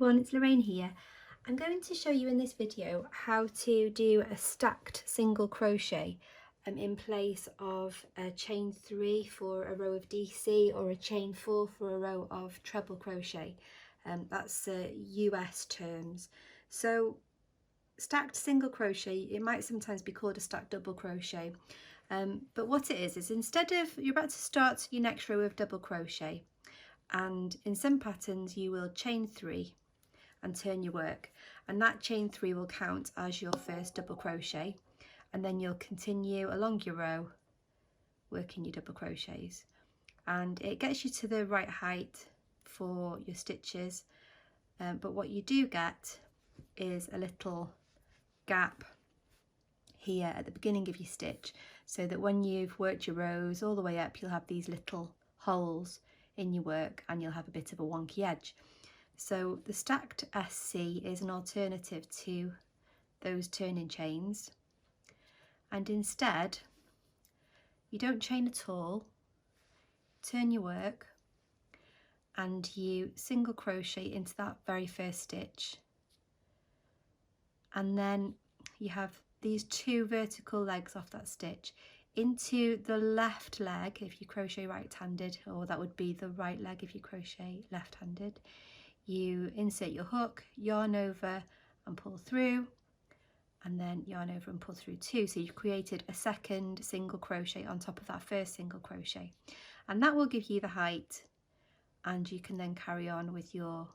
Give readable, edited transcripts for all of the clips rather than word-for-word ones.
everyone, it's Lorraine here. I'm going to show you in this video how to do a stacked single crochet in place of a chain 3 for a row of DC or a chain 4 for a row of treble crochet. That's US terms. So stacked single crochet, it might sometimes be called a stacked double crochet, but what it is instead of, you're about to start your next row of double crochet, and in some patterns you will chain 3 and turn your work, and that chain 3 will count as your first double crochet, and then you'll continue along your row working your double crochets, and it gets you to the right height for your stitches, but what you do get is a little gap here at the beginning of your stitch, so that when you've worked your rows all the way up, you'll have these little holes in your work and you'll have a bit of a wonky edge. So the stacked SC is an alternative to those turning chains, and instead you don't chain at all, turn your work and you single crochet into that very first stitch, and then you have these 2 vertical legs off that stitch. Into the left leg if you crochet right-handed, or that would be the right leg if you crochet left-handed, you insert your hook, yarn over and pull through, and then yarn over and pull through 2. So you've created a second single crochet on top of that first single crochet, and that will give you the height, and you can then carry on with your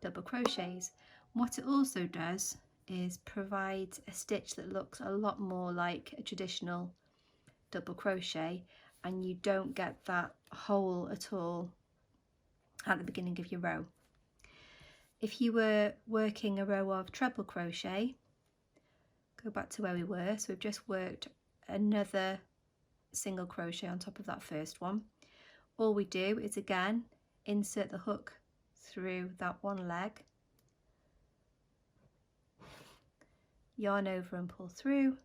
double crochets. What it also does is provide a stitch that looks a lot more like a traditional double crochet, and you don't get that hole at all at the beginning of your row. If you were working a row of treble crochet, go back to where we were, so we've just worked another single crochet on top of that first one. All we do is again insert the hook through that one leg, yarn over and pull through,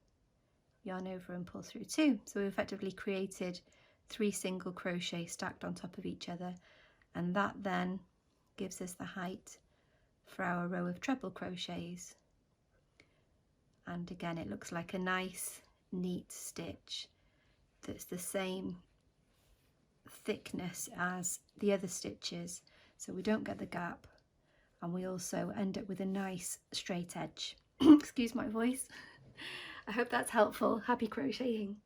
yarn over and pull through 2. So we effectively created 3 single crochet stacked on top of each other, and that then gives us the height for our row of treble crochets. And again, it looks like a nice neat stitch that's the same thickness as the other stitches, so we don't get the gap, and we also end up with a nice straight edge. Excuse my voice. I hope that's helpful. Happy crocheting.